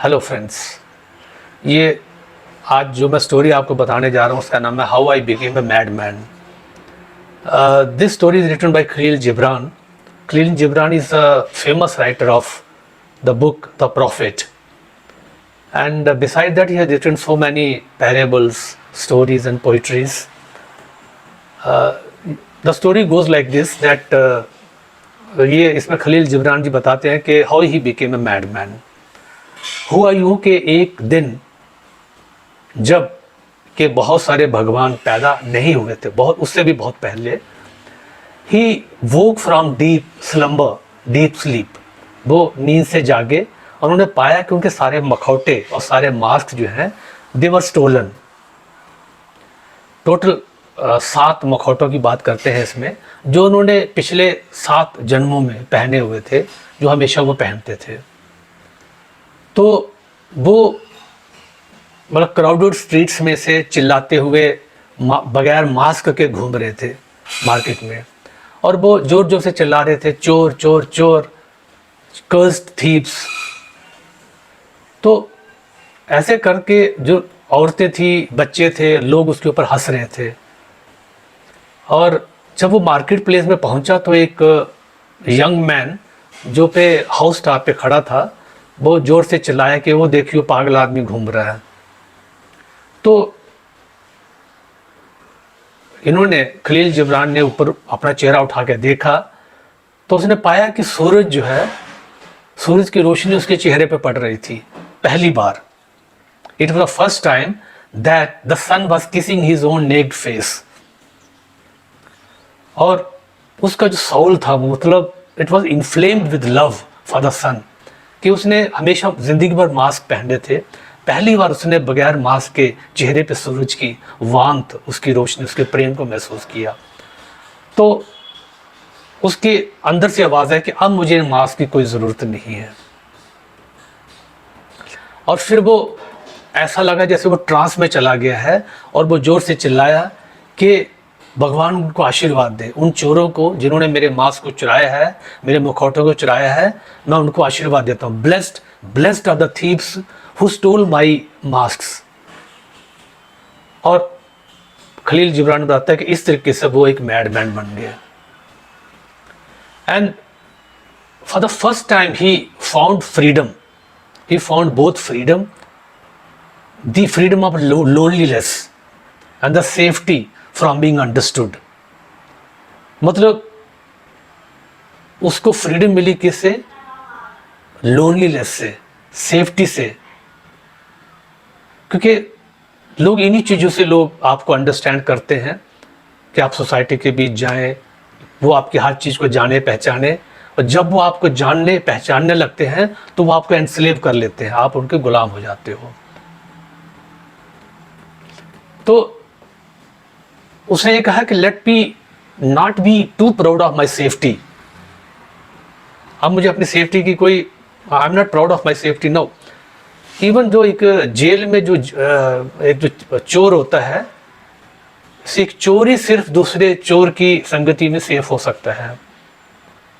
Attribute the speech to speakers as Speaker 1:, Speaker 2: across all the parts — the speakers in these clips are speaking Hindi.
Speaker 1: हेलो फ्रेंड्स, ये आज जो मैं स्टोरी आपको बताने जा रहा हूँ उसका नाम है how I became a mad man. This story is written by Khalil Gibran. Khalil Gibran is a famous writer of the book the Prophet, and beside that he has written so many parables, stories and poetries. The story goes like this that ये इसमें खलील जिब्रान जी बताते हैं कि how he became a mad man. हुआ यूं कि एक दिन जब के बहुत सारे भगवान पैदा नहीं हुए थे, बहुत उससे भी बहुत पहले, he woke from deep slumber, deep sleep, वो नींद से जागे और उन्होंने पाया कि उनके सारे मखौटे और सारे मास्क जो हैं दे वर स्टोलन। टोटल 7 मखौटों की बात करते हैं इसमें, जो उन्होंने पिछले 7 जन्मों में पहने हुए थे, जो हमेशा वो पहनते थे। तो वो मतलब क्राउडेड स्ट्रीट्स में से चिल्लाते हुए बगैर मास्क के घूम रहे थे मार्केट में, और वो जोर जोर से चिल्ला रहे थे, चोर चोर चोर, कर्स्ड थीव्स। तो ऐसे करके जो औरतें थी, बच्चे थे, लोग उसके ऊपर हंस रहे थे। और जब वो मार्केट प्लेस में पहुंचा तो एक यंग मैन जो पे हाउस टॉप पे खड़ा था, वो जोर से चिल्लाया कि वो देखियो पागल आदमी घूम रहा है। तो इन्होंने, खलील जिब्रान ने ऊपर अपना चेहरा उठा के देखा तो उसने पाया कि सूरज जो है, सूरज की रोशनी उसके चेहरे पे पड़ रही थी पहली बार। It was the first time that the sun was kissing his own naked face. और उसका जो सोल था वो, मतलब it was inflamed with love for the sun, कि उसने हमेशा जिंदगी भर मास्क पहने थे, पहली बार उसने बगैर मास्क के चेहरे पे सूरज की वांत, उसकी रोशनी, उसके प्रेम को महसूस किया। तो उसके अंदर से आवाज़ है कि अब मुझे मास्क की कोई ज़रूरत नहीं है। और फिर वो ऐसा लगा जैसे वो ट्रांस में चला गया है, और वो जोर से चिल्लाया कि भगवान उनको आशीर्वाद दे, उन चोरों को जिन्होंने मेरे मास्क को चुराया है, मेरे मुखौटों को चुराया है, मैं उनको आशीर्वाद देता हूँ। Blessed blessed are the thieves who stole my masks. और खलील जिब्रान बताता है कि इस तरीके से वो एक मैडमैन बन गया। And for the first time he found freedom, he found both freedom, the freedom of loneliness and the safety from being understood। मतलब उसको फ्रीडम मिली किससे? लोनलीनेस से, सेफ्टी से। क्योंकि लोग इन्हीं चीज़ों से लोग आपको अंडरस्टैंड करते हैं कि आप सोसाइटी के बीच जाएं, वो आपकी हर चीज़ को जाने पहचाने, और जब वो आपको जानने पहचानने लगते हैं तो वो आपको एनस्लेव कर लेते हैं, आप उनके गुलाम हो जाते हो। तो उसने ये कहा कि let me not be too proud of my safety. अब मुझे अपनी सेफ्टी की कोई, I am not proud of my safety, no. Even जो एक जेल में जो एक जो चोर होता है, एक चोर ही सिर्फ दूसरे चोर की संगति में सेफ हो सकता है।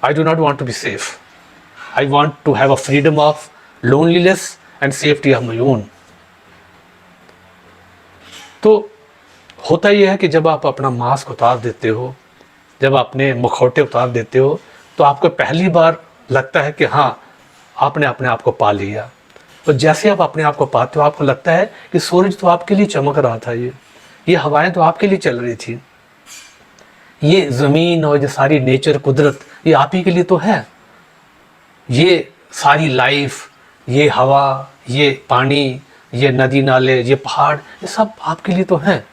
Speaker 1: I do not want to be safe. I want to have a freedom of loneliness and safety of my own. तो होता यह है कि जब आप अपना मास्क उतार देते हो, जब अपने मुखौटे उतार देते हो, तो आपको पहली बार लगता है कि हाँ, आपने अपने आप को पा लिया। तो जैसे आप अपने आप को पाते हो, आपको लगता है कि सूरज तो आपके लिए चमक रहा था, ये हवाएं तो आपके लिए चल रही थी, ये ज़मीन और ये सारी नेचर, कुदरत, ये आप ही के लिए तो है। ये सारी लाइफ, ये हवा, ये पानी, ये नदी नाले, ये पहाड़, ये सब आपके लिए तो हैं।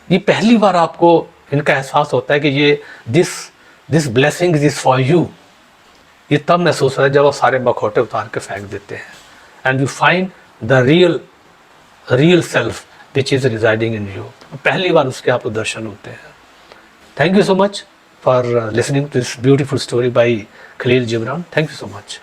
Speaker 1: ये पहली बार आपको इनका एहसास होता है कि ये this blessing is for you. ये तब महसूस होता है जब आप सारे मखौटे उतार के फेंक देते हैं, and you find the real self which is residing in you. पहली बार उसके आपको दर्शन होते हैं। Thank you so much for listening to this beautiful story by Khalil Gibran. Thank you so much.